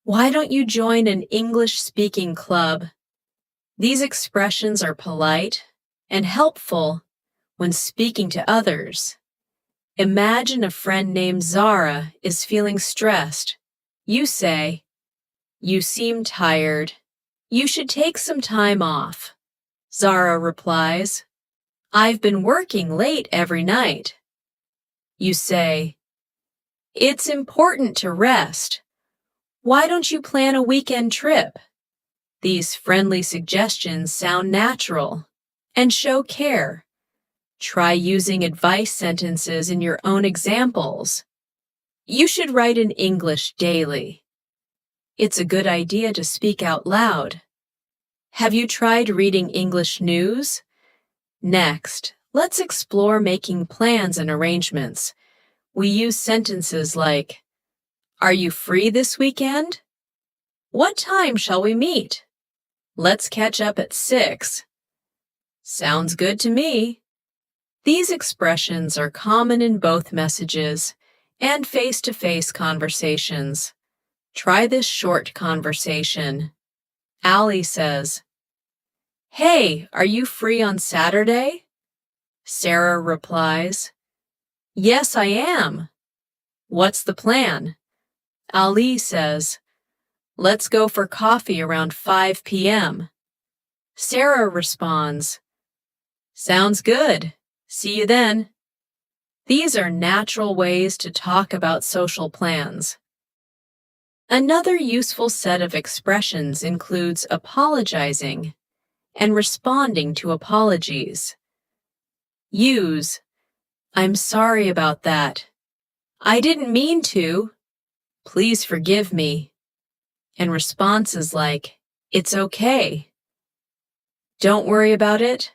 Why don't you join an English-speaking club? These expressions are polite and helpful when speaking to others. Imagine a friend named Zara is feeling stressed. You say, you seem tired. You should take some time off. Zara replies, I've been working late every night. You say, it's important to rest. Why don't you plan a weekend trip? These friendly suggestions sound natural and show care. Try using advice sentences in your own examples. You should write in English daily. It's a good idea to speak out loud. Have you tried reading English news? Next, let's explore making plans and arrangements. We use sentences like, are you free this weekend? What time shall we meet? Let's catch up at 6. Sounds good to me. These expressions are common in both messages and face-to-face conversations. Try this short conversation. Allie says, hey, are you free on Saturday? Sarah replies, yes, I am. What's the plan? Ali says, let's go for coffee around 5 p.m. Sarah responds, sounds good. See you then. These are natural ways to talk about social plans. Another useful set of expressions includes apologizing and responding to apologies. Use, I'm sorry about that. I didn't mean to. Please forgive me. And responses like, it's okay. Don't worry about it.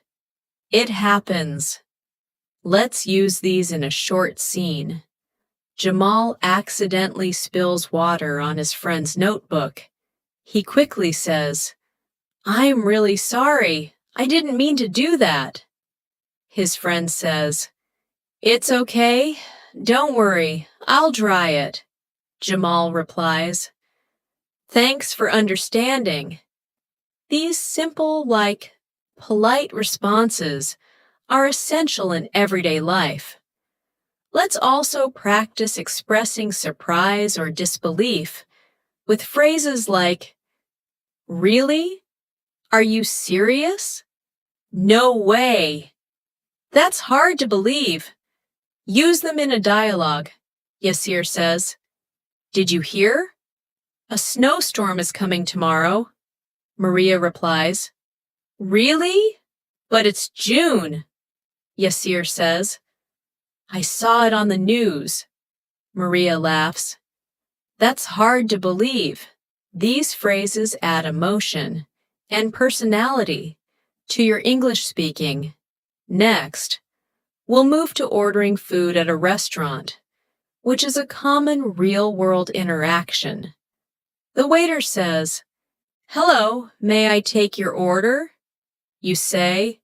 It happens. Let's use these in a short scene. Jamal accidentally spills water on his friend's notebook. He quickly says, I'm really sorry. I didn't mean to do that. His friend says, it's okay. Don't worry. I'll dry it. Jamal replies, thanks for understanding. These simple, polite responses are essential in everyday life. Let's also practice expressing surprise or disbelief with phrases like, really? Are you serious? No way. That's hard to believe. Use them in a dialogue. Yasir says, did you hear? A snowstorm is coming tomorrow. Maria replies, really? But it's June. Yasir says, I saw it on the news. Maria laughs. That's hard to believe. These phrases add emotion and personality to your English speaking. Next, we'll move to ordering food at a restaurant. which is a common real-world interaction. The waiter says, "Hello, may I take your order?" You say,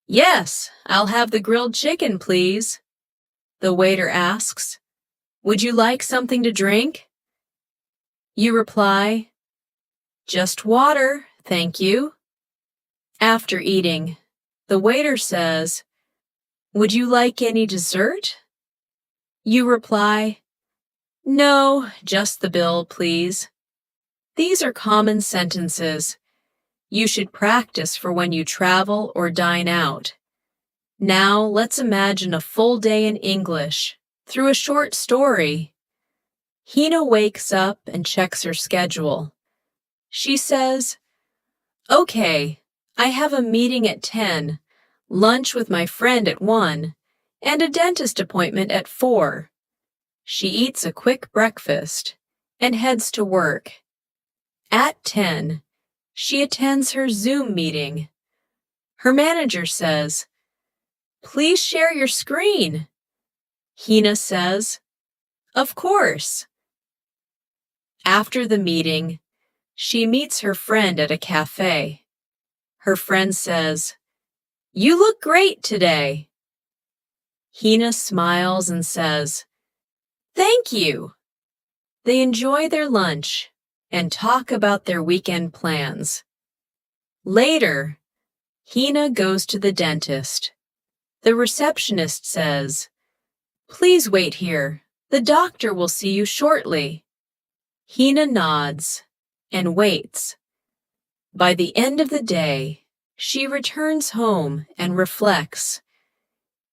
"Yes, I'll have the grilled chicken, please." The waiter asks, "Would you like something to drink?" You reply, "Just water, thank you." After eating, the waiter says, "Would you like any dessert?" You reply, "No, just the bill, please." These are common sentences you should practice for when you travel or dine out. Now let's imagine a full day in English through a short story. Hina wakes up and checks her schedule. She says, "Okay, I have a meeting at 10, lunch with my friend at 1, and a dentist appointment at 4. She eats a quick breakfast and heads to work. At 10, she attends her Zoom meeting. Her manager says, "Please share your screen." Hina says, "Of course." After the meeting, she meets her friend at a cafe. Her friend says, "You look great today." Hina smiles and says, "Thank you." They enjoy their lunch and talk about their weekend plans. Later, Hina goes to the dentist. The receptionist says, "Please wait here. The doctor will see you shortly." Hina nods and waits. By the end of the day, she returns home and reflects.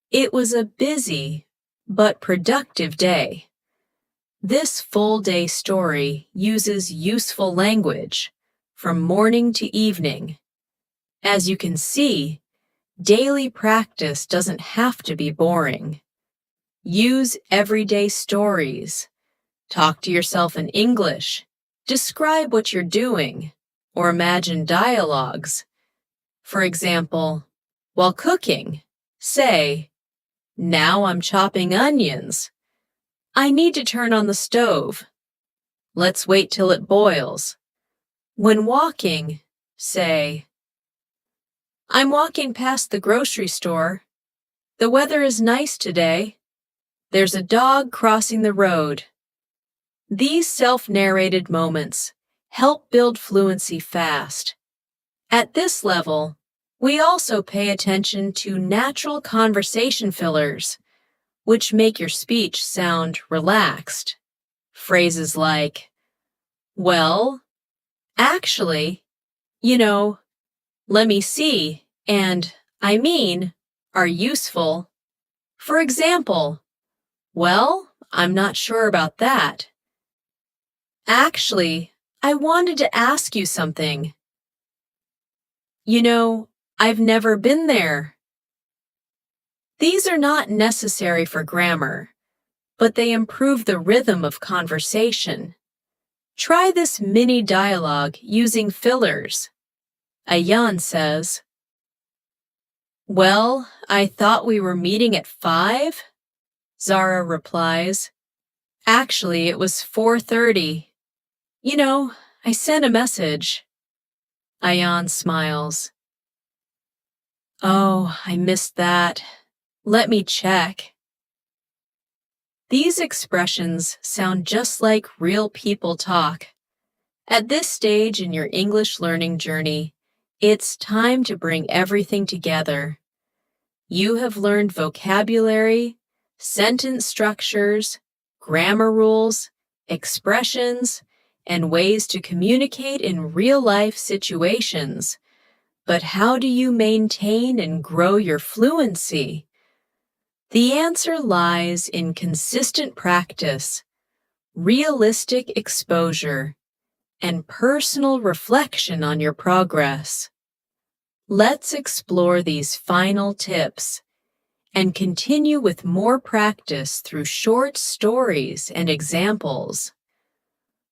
It was a busy but productive day. This full-day story uses useful language from morning to evening. As you can see, daily practice doesn't have to be boring. Use everyday stories. Talk to yourself in English. Describe what you're doing, or imagine dialogues. For example, while cooking, say, "Now I'm chopping onions. I need to turn on the stove. Let's wait till it boils." When walking, say, "I'm walking past the grocery store. The weather is nice today. There's a dog crossing the road." These self-narrated moments help build fluency fast. At this level, we also pay attention to natural conversation fillers, which make your speech sound relaxed. Phrases like, "Well, actually, let me see," and "I mean," are useful. For example, "Well, I'm not sure about that." "Actually, I wanted to ask you something." "I've never been there." These are not necessary for grammar, but they improve the rhythm of conversation. Try this mini dialogue using fillers. Ayan says, "Well, I thought we were meeting at 5? Zara replies, "Actually, it was 4:30. I sent a message." Ayan smiles. "Oh, I missed that. Let me check." These expressions sound just like real people talk. At this stage in your English learning journey, it's time to bring everything together. You have learned vocabulary, sentence structures, grammar rules, expressions, and ways to communicate in real-life situations. But how do you maintain and grow your fluency? The answer lies in consistent practice, realistic exposure, and personal reflection on your progress. Let's explore these final tips and continue with more practice through short stories and examples.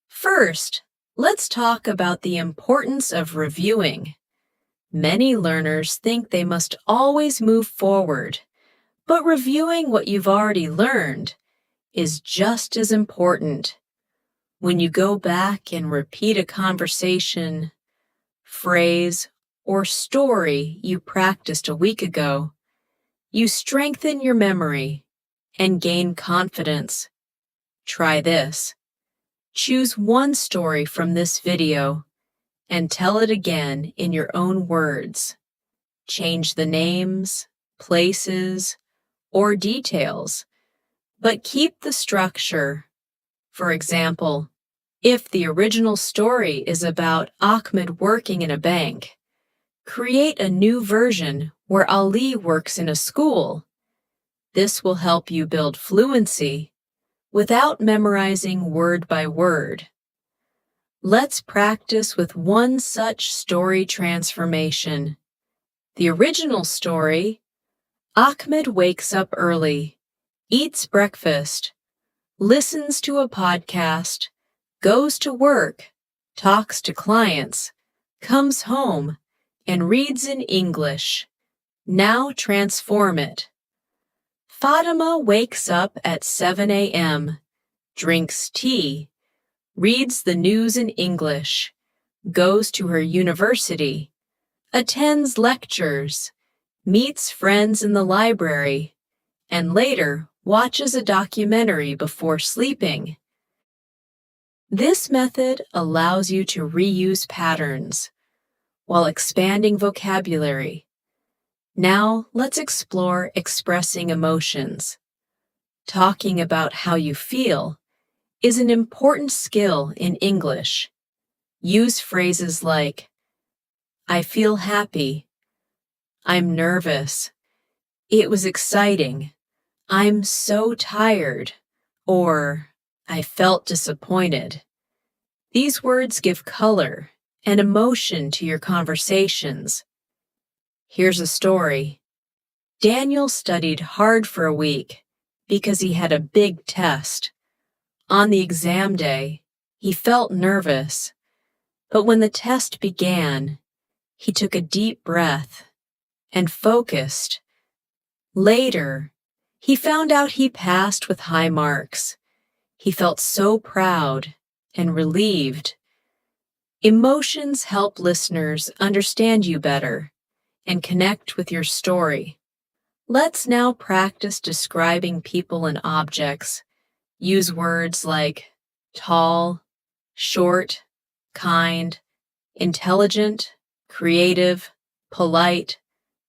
First, let's talk about the importance of reviewing. Many learners think they must always move forward, but reviewing what you've already learned is just as important. When you go back and repeat a conversation, phrase, or story you practiced a week ago, you strengthen your memory and gain confidence. Try this. Choose one story from this video and tell it again in your own words. Change the names, places, or details, but keep the structure. For example, if the original story is about Ahmed working in a bank, create a new version where Ali works in a school. This will help you build fluency without memorizing word by word. Let's practice with one such story transformation. The original story: Ahmed wakes up early, eats breakfast, listens to a podcast, goes to work, talks to clients, comes home, and reads in English. Now transform it. Fatima wakes up at 7 a.m., drinks tea, reads the news in English, goes to her university, attends lectures, meets friends in the library, and later watches a documentary before sleeping. This method allows you to reuse patterns while expanding vocabulary. Now let's explore expressing emotions. Talking about how you feel is an important skill in English. Use phrases like, I feel happy, I'm nervous, it was exciting, I'm so tired, or I felt disappointed. These words give color and emotion to your conversations. Here's a story. Daniel studied hard for a week because he had a big test. On the exam day, he felt nervous, but when the test began, he took a deep breath and focused. Later, he found out he passed with high marks. He felt so proud and relieved. Emotions help listeners understand you better and connect with your story. Let's now practice describing people and objects. Use words like tall, short, kind, intelligent, creative, polite,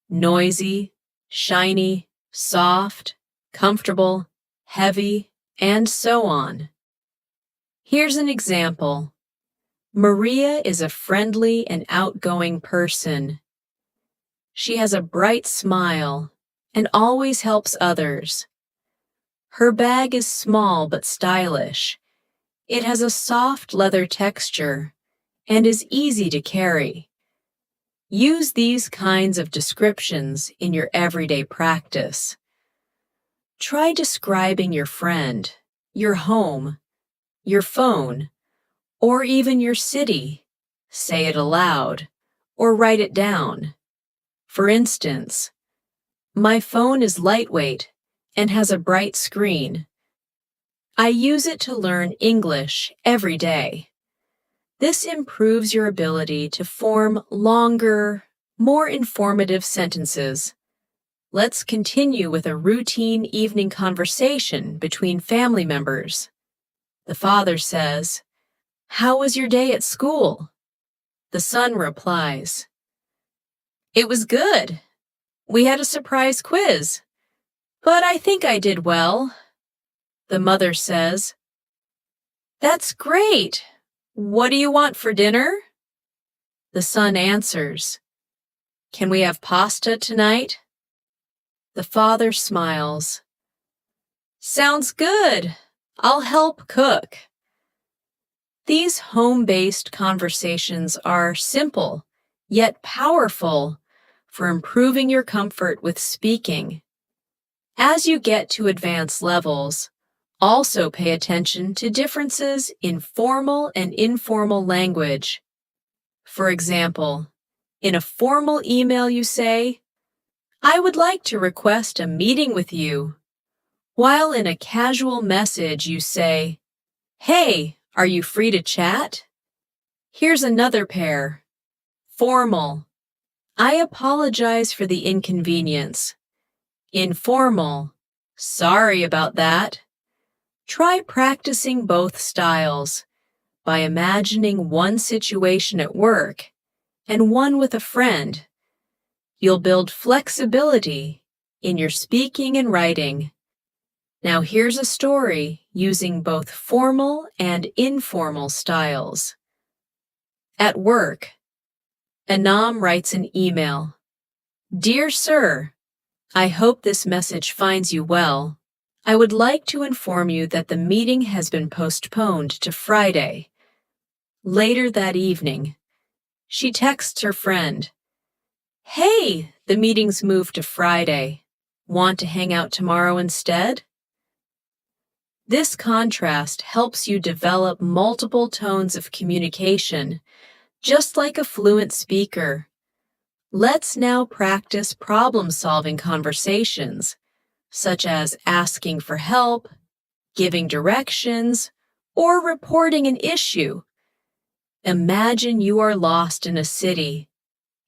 noisy, shiny, soft, comfortable, heavy, and so on. Here's an example. Maria is a friendly and outgoing person. She has a bright smile and always helps others. Her bag is small but stylish. It has a soft leather texture and is easy to carry. Use these kinds of descriptions in your everyday practice. Try describing your friend, your home, your phone, or even your city. Say it aloud or write it down. For instance, my phone is lightweight and has a bright screen. I use it to learn English every day. This improves your ability to form longer, more informative sentences. Let's continue with a routine evening conversation between family members. The father says, "How was your day at school?" The son replies, "It was good. We had a surprise quiz, but I think I did well." The mother says, "That's great. What do you want for dinner?" The son answers, "Can we have pasta tonight?" The father smiles. "Sounds good. I'll help cook." These home-based conversations are simple, yet powerful for improving your comfort with speaking. As you get to advanced levels, also pay attention to differences in formal and informal language. For example, in a formal email you say, "I would like to request a meeting with you," While in a casual message you say, "Hey, are you free to chat?" Here's another pair. Formal. I apologize for the inconvenience. Informal. Sorry about that. Try practicing both styles by imagining one situation at work and one with a friend. You'll build flexibility in your speaking and writing. Now here's a story using both formal and informal styles. At work, Anam writes an email. "Dear Sir, I hope this message finds you well. I would like to inform you that the meeting has been postponed to Friday." Later that evening, she texts her friend, "Hey, the meeting's moved to Friday. Want to hang out tomorrow instead?" This contrast helps you develop multiple tones of communication, just like a fluent speaker. Let's now practice problem-solving conversations, such as asking for help, giving directions, or reporting an issue. Imagine you are lost in a city.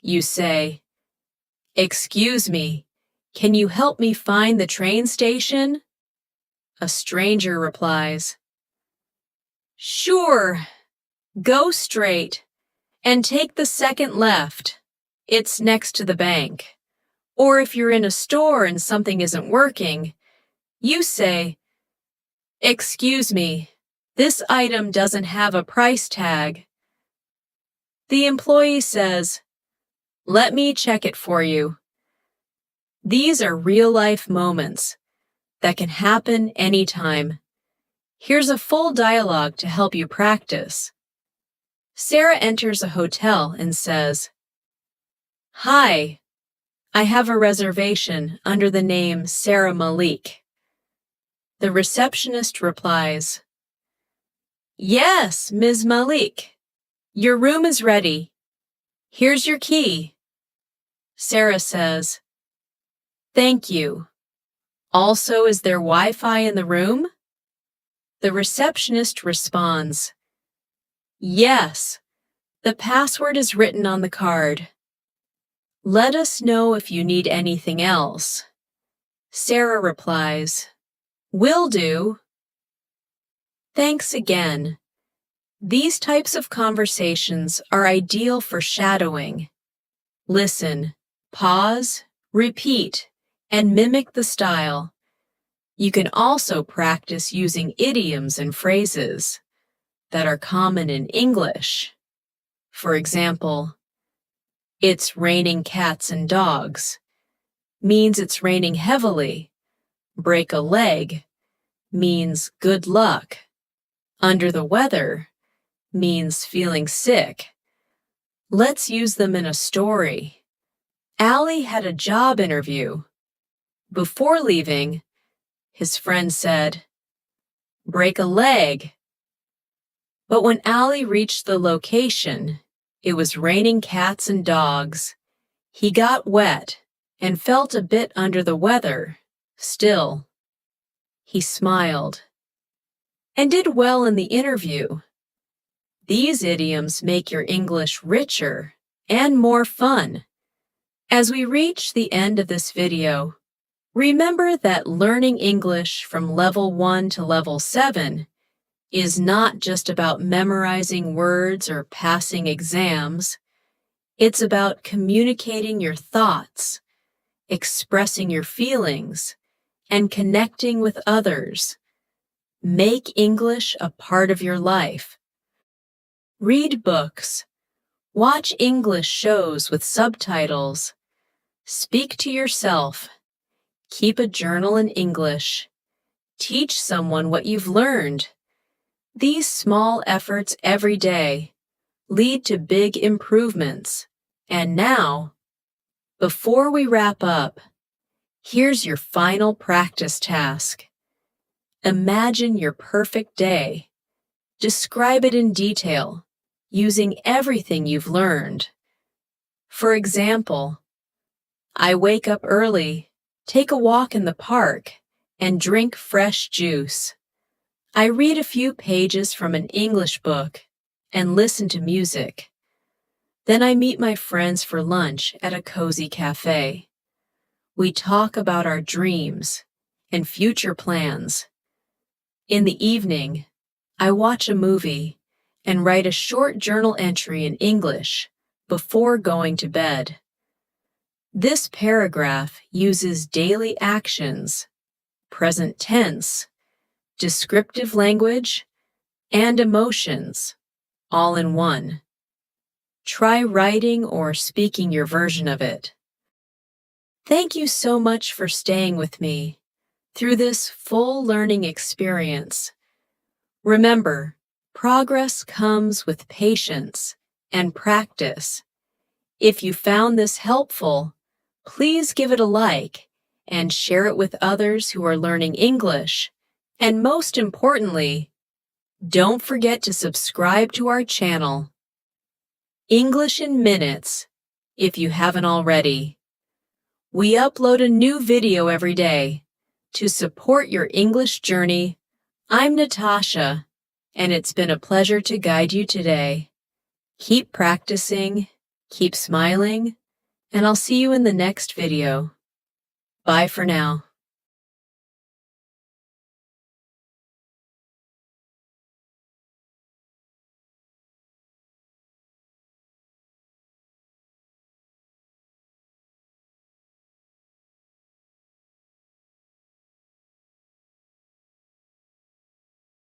You say, "Excuse me, can you help me find the train station?" A stranger replies, "Sure, go straight and take the second left. It's next to the bank." Or if you're in a store and something isn't working, you say, "Excuse me, this item doesn't have a price tag." The employee says, "Let me check it for you." These are real-life moments that can happen anytime. Here's a full dialogue to help you practice. Sarah enters a hotel and says, "Hi, I have a reservation under the name Sarah Malik." The receptionist replies, "Yes, Ms. Malik. Your room is ready. Here's your key." Sarah says, "Thank you. Also, is there Wi-Fi in the room?" The receptionist responds, "Yes, the password is written on the card. Let us know if you need anything else." Sarah replies, "Will do." Thanks again. These types of conversations are ideal for shadowing. Listen, pause, repeat, and mimic the style. You can also practice using idioms and phrases that are common in English. For example, "It's raining cats and dogs" means it's raining heavily. "Break a leg" means good luck. "Under the weather" means feeling sick. Let's use them in a story. Ali had a job interview. Before leaving, his friend said, "Break a leg." But when Ali reached the location, it was raining cats and dogs. He got wet and felt a bit under the weather. Still, he smiled and did well in the interview. These idioms make your English richer and more fun. As we reach the end of this video, remember that learning English from level 1 to level 7 is not just about memorizing words or passing exams. It's about communicating your thoughts, expressing your feelings, and connecting with others. Make English a part of your life. Read books. Watch English shows with subtitles. Speak to yourself. Keep a journal in English. Teach someone what you've learned. These small efforts every day lead to big improvements. And now, before we wrap up, here's your final practice task. Imagine your perfect day. Describe it in detail, using everything you've learned. For example, I wake up early, take a walk in the park, and drink fresh juice. I read a few pages from an English book and listen to music. Then I meet my friends for lunch at a cozy cafe. We talk about our dreams and future plans. In the evening, I watch a movie and write a short journal entry in English before going to bed. This paragraph uses daily actions, present tense, descriptive language, and emotions, all in one. Try writing or speaking your version of it. Thank you so much for staying with me through this full learning experience. Remember, progress comes with patience and practice. If you found this helpful, please give it a like and share it with others who are learning English. And most importantly, don't forget to subscribe to our channel, English in Minutes, if you haven't already. We upload a new video every day. To support your English journey, I'm Natasha, and it's been a pleasure to guide you today. Keep practicing, keep smiling, and I'll see you in the next video. Bye for now.